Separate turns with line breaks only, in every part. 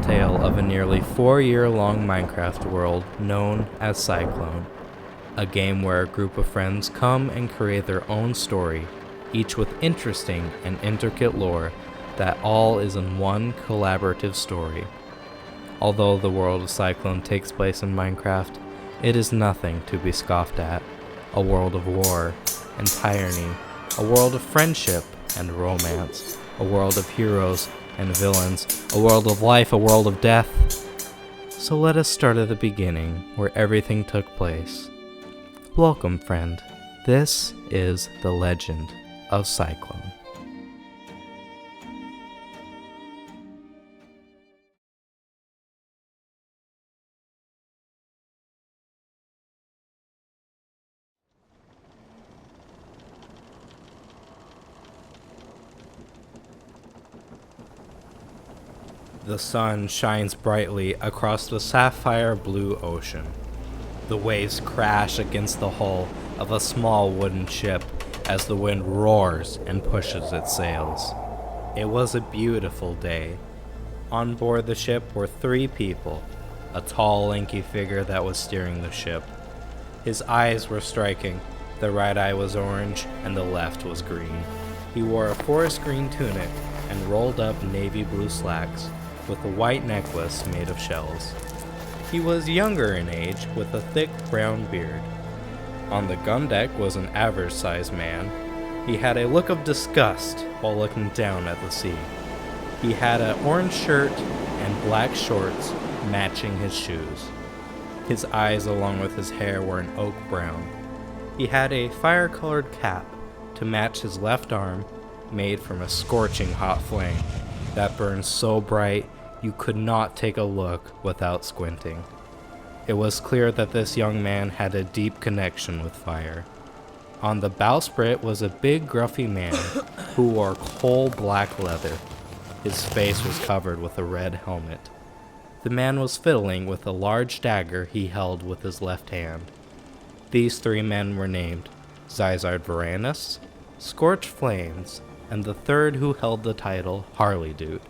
tale of a nearly 4-year-long Minecraft world known as CyClone. A game where a group of friends come and create their own story, each with interesting and intricate lore that all is in one collaborative story. Although the world of CyClone takes place in Minecraft, it is nothing to be scoffed at. A world of war and tyranny, a world of friendship and romance, a world of heroes and villains, a world of life, a world of death. So let us start at the beginning, where everything took place. Welcome, friend. This is the legend of CyClone. The sun shines brightly across the sapphire blue ocean. The waves crash against the hull of a small wooden ship as the wind roars and pushes its sails. It was a beautiful day. On board the ship were 3 people, a tall, lanky figure that was steering the ship. His eyes were striking. The right eye was orange and the left was green. He wore a forest green tunic and rolled up navy blue slacks, with a white necklace made of shells. He was younger in age, with a thick brown beard. On the gun deck was an average-sized man. He had a look of disgust while looking down at the sea. He had an orange shirt and black shorts matching his shoes. His eyes along with his hair were an oak brown. He had a fire-colored cap to match his left arm, made from a scorching hot flame that burned so bright you could not take a look without squinting. It was clear that this young man had a deep connection with fire. On the bowsprit was a big gruffy man who wore coal black leather. His face was covered with a red helmet. The man was fiddling with a large dagger he held with his left hand. These 3 men were named Zyzard Varanus, Scorch Flames, and the third who held the title Harley Dude.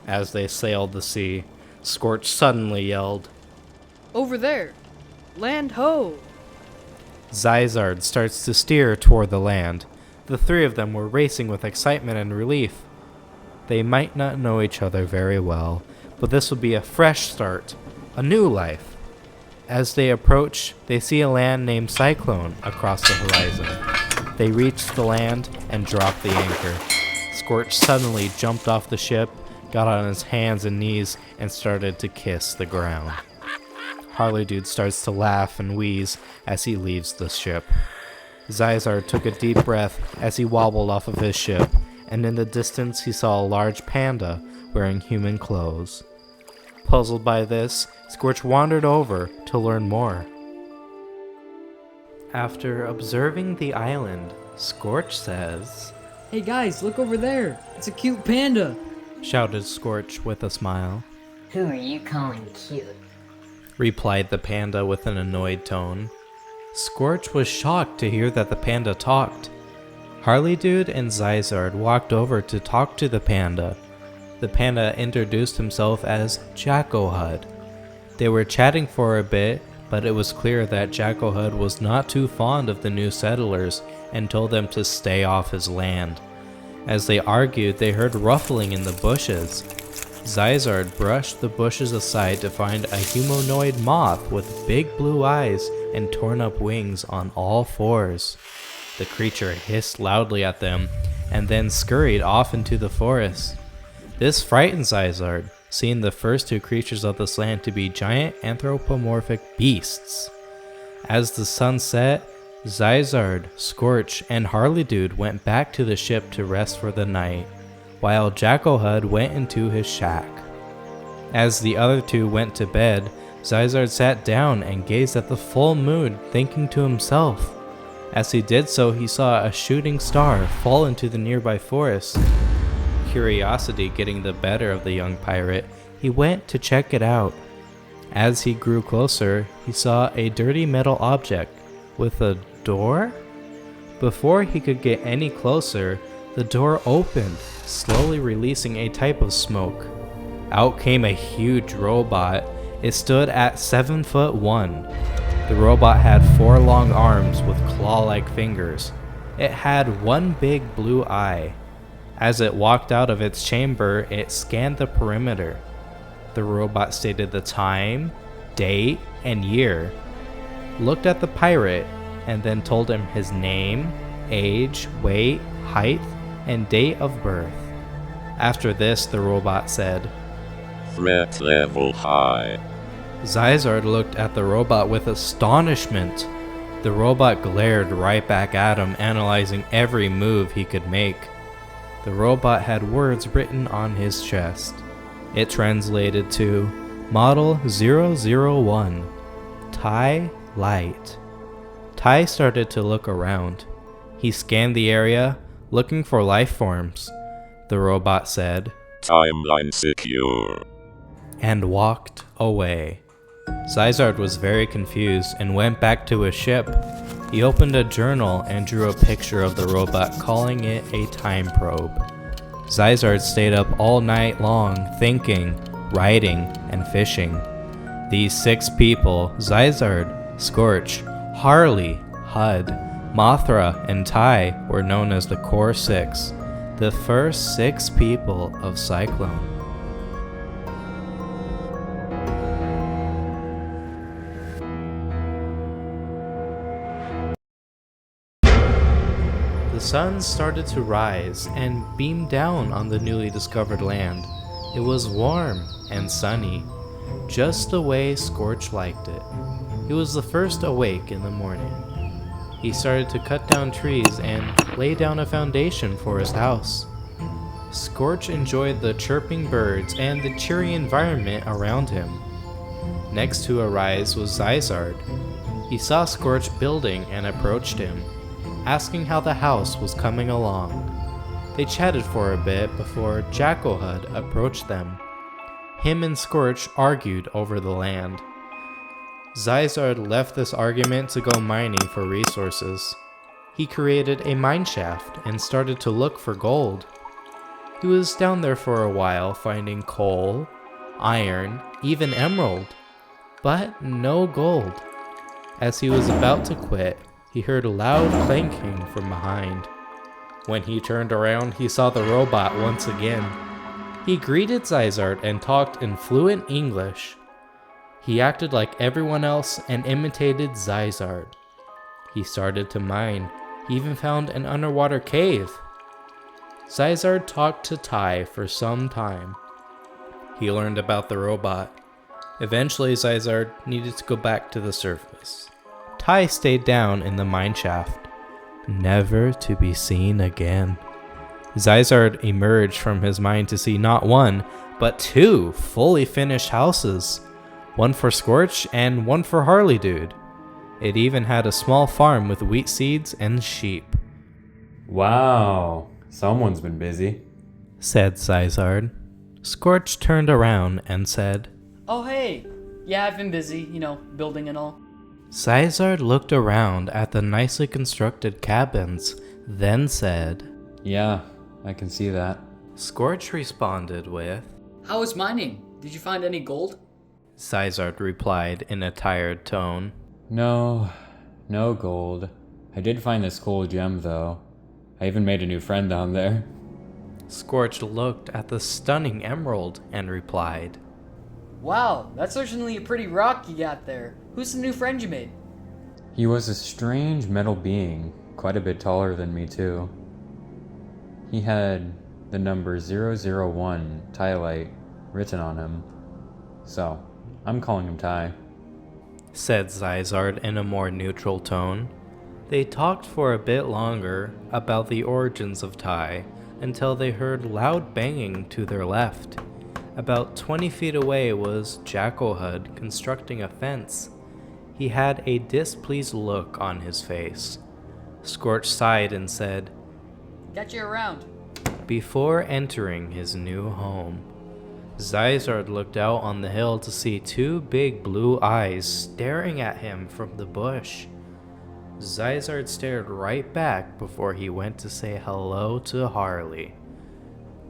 As they sailed the sea, Scorch suddenly yelled,
"Over there! Land ho!"
Zyzard starts to steer toward the land. The 3 of them were racing with excitement and relief. They might not know each other very well, but this would be a fresh start, a new life. As they approach, they see a land named CyClone across the horizon. They reached the land and dropped the anchor. Scorch suddenly jumped off the ship, got on his hands and knees, and started to kiss the ground. Harley Dude starts to laugh and wheeze as he leaves the ship. Zyzard took a deep breath as he wobbled off of his ship, and in the distance he saw a large panda wearing human clothes. Puzzled by this, Scorch wandered over to learn more. After observing the island, Scorch says,
"Hey guys, look over there! It's a cute panda!"
shouted Scorch with a smile.
"Who are you calling cute?"
replied the panda with an annoyed tone. Scorch was shocked to hear that the panda talked. Harley Dude and Zyzard walked over to talk to the panda. The panda introduced himself as Jacko-Hud. They were chatting for a bit, but it was clear that Jacko-Hud was not too fond of the new settlers and told them to stay off his land. As they argued, they heard ruffling in the bushes. Zyzard brushed the bushes aside to find a humanoid moth with big blue eyes and torn up wings on all 4s. The creature hissed loudly at them and then scurried off into the forest. This frightened Zyzard, seeing the first 2 creatures of this land to be giant anthropomorphic beasts. As the sun set, Zyzard, Scorch, and Harley Dude went back to the ship to rest for the night, while Jacko-Hud went into his shack. As the other 2 went to bed, Zyzard sat down and gazed at the full moon, thinking to himself. As he did so, he saw a shooting star fall into the nearby forest. Curiosity getting the better of the young pirate, he went to check it out. As he grew closer, he saw a dirty metal object with a door? Before he could get any closer, the door opened, slowly releasing a type of smoke. Out came a huge robot. It stood at 7'1". The robot had 4 long arms with claw-like fingers. It had one big blue eye. As it walked out of its chamber, it scanned the perimeter. The robot stated the time, date, and year, looked at the pirate, and then told him his name, age, weight, height, and date of birth. After this, the robot said,
"Threat level high."
Zyzard looked at the robot with astonishment. The robot glared right back at him, analyzing every move he could make. The robot had words written on his chest. It translated to Model 001, Ty Light. Ty started to look around. He scanned the area, looking for life forms. The robot said,
"Timeline secure,"
and walked away. Zyzard was very confused and went back to his ship. He opened a journal and drew a picture of the robot, calling it a time probe. Zyzard stayed up all night long, thinking, writing, and fishing. These 6 people, Zyzard, Scorch, Harley, Hud, Mothra, and Ty, were known as the Core 6, the first 6 people of CyClone. The sun started to rise and beam down on the newly discovered land. It was warm and sunny, just the way Scorch liked it. He was the first awake in the morning. He started to cut down trees and lay down a foundation for his house. Scorch enjoyed the chirping birds and the cheery environment around him. Next to arise was Zyzard. He saw Scorch building and approached him, asking how the house was coming along. They chatted for a bit before Jackohud approached them. Him and Scorch argued over the land. Zyzard left this argument to go mining for resources. He created a mine shaft and started to look for gold. He was down there for a while, finding coal, iron, even emerald, but no gold. As he was about to quit, he heard a loud clanking from behind. When he turned around, he saw the robot once again. He greeted Zyzard and talked in fluent English. He acted like everyone else and imitated Zyzard. He started to mine. He even found an underwater cave. Zyzard talked to Ty for some time. He learned about the robot. Eventually, Zyzard needed to go back to the surface. Ty stayed down in the mine shaft, never to be seen again. Zyzard emerged from his mine to see not one, but 2 fully finished houses. One for Scorch and one for Harley Dude. It even had a small farm with wheat seeds and sheep.
"Wow, someone's been busy,"
said Zyzard. Scorch turned around and said,
Oh, hey. Yeah, I've been busy, building and all.
Zyzard looked around at the nicely constructed cabins, then said,
"Yeah, I can see that."
Scorch responded with,
How was mining? Did you find any gold?
Zyzard replied in a tired tone.
No gold. I did find this cool gem though. I even made a new friend down there.
Scorch looked at the stunning emerald and replied,
Wow, that's certainly a pretty rock you got there. Who's the new friend you made?
He was a strange metal being, quite a bit taller than me too. He had the number 001, Tylite, written on him. So, I'm calling him Ty,
said Zyzard in a more neutral tone. They talked for a bit longer about the origins of Ty until they heard loud banging to their left. About 20 feet away was Jackohud constructing a fence. He had a displeased look on his face. Scorch sighed and said,
Got you around.
before entering his new home. Zyzard looked out on the hill to see 2 big blue eyes staring at him from the bush. Zyzard stared right back before he went to say hello to Harley.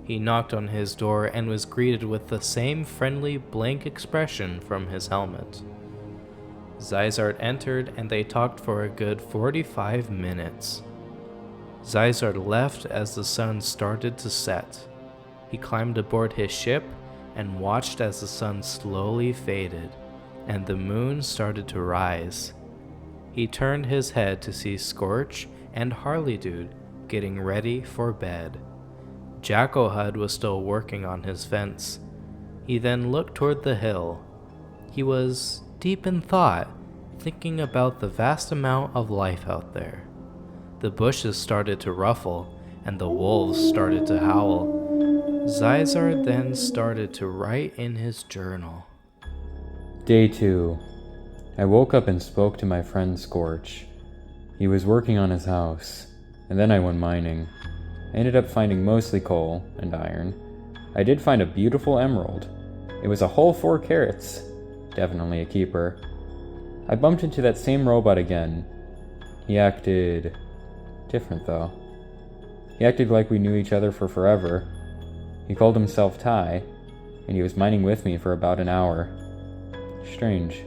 He knocked on his door and was greeted with the same friendly, blank expression from his helmet. Zyzard entered and they talked for a good 45 minutes. Zyzard left as the sun started to set. He climbed aboard his ship and watched as the sun slowly faded and the moon started to rise. He turned his head to see Scorch and Harley Dude getting ready for bed. Jackohud was still working on his fence. He then looked toward the hill. He was deep in thought, thinking about the vast amount of life out there. The bushes started to ruffle, and the wolves started to howl. Zyzard then started to write in his journal.
Day 2. I woke up and spoke to my friend Scorch. He was working on his house, and then I went mining. I ended up finding mostly coal and iron. I did find a beautiful emerald. It was a whole 4 carats. Definitely a keeper. I bumped into that same robot again. He acted different though. He acted like we knew each other for forever. He called himself Ty, and he was mining with me for about an hour. Strange.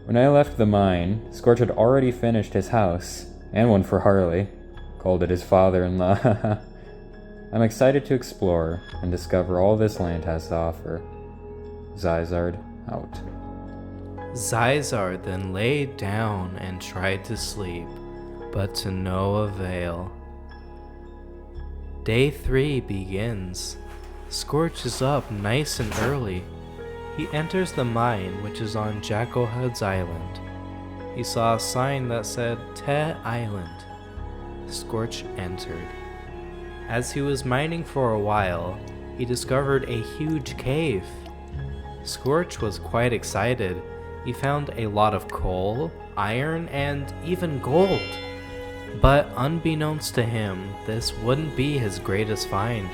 When I left the mine, Scorch had already finished his house, and one for Harley. Called it his father-in-law. I'm excited to explore and discover all this land has to offer. Zyzard out.
Zyzard then laid down and tried to sleep, but to no avail. Day 3 begins. Scorch is up nice and early. He enters the mine, which is on Jackohud's Island. He saw a sign that said Te Island. Scorch entered. As he was mining for a while, he discovered a huge cave. Scorch was quite excited. He found a lot of coal, iron, and even gold. But unbeknownst to him, this wouldn't be his greatest find.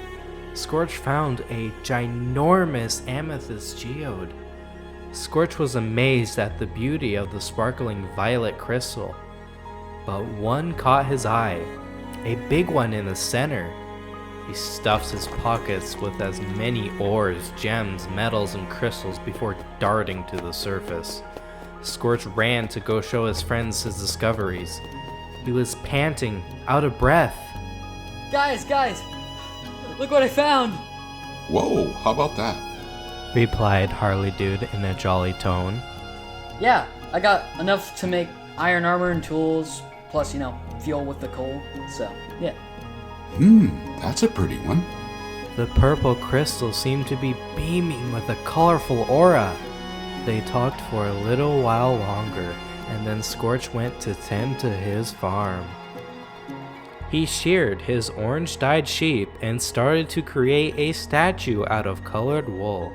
Scorch found a ginormous amethyst geode. Scorch was amazed at the beauty of the sparkling violet crystal. But one caught his eye, a big one in the center. He stuffs his pockets with as many ores, gems, metals, and crystals before darting to the surface. Scorch ran to go show his friends his discoveries. He was panting, out of breath.
Guys, look what I found!
Whoa, how about that?
Replied Harley Dude in a jolly tone.
Yeah, I got enough to make iron armor and tools, plus, fuel with the coal, so, yeah.
That's a pretty one.
The purple crystal seemed to be beaming with a colorful aura. They talked for a little while longer, and then Scorch went to tend to his farm. He sheared his orange-dyed sheep and started to create a statue out of colored wool.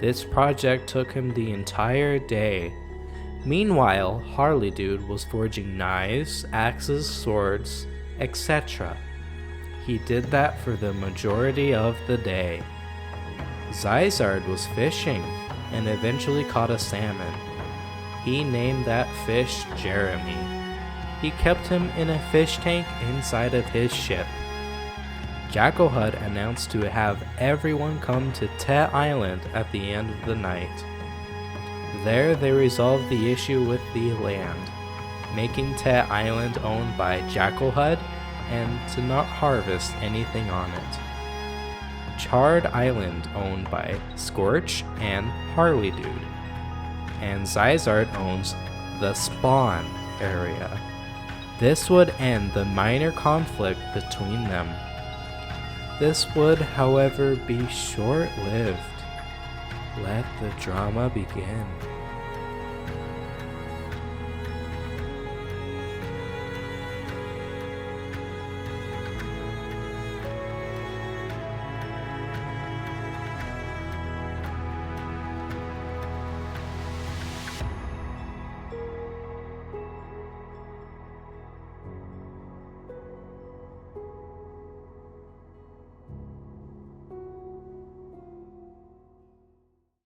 This project took him the entire day. Meanwhile, Harley Dude was forging knives, axes, swords, etc. He did that for the majority of the day. Zyzard was fishing and eventually caught a salmon. He named that fish Jeremy. He kept him in a fish tank inside of his ship. Jackohud announced to have everyone come to Te Island at the end of the night. There they resolved the issue with the land, making Te Island owned by Jackohud and to not harvest anything on it. Charred Island owned by Scorch and Harley Dude. And Zyzard owns the Spawn area. This would end the minor conflict between them. This would, however, be short-lived. Let the drama begin.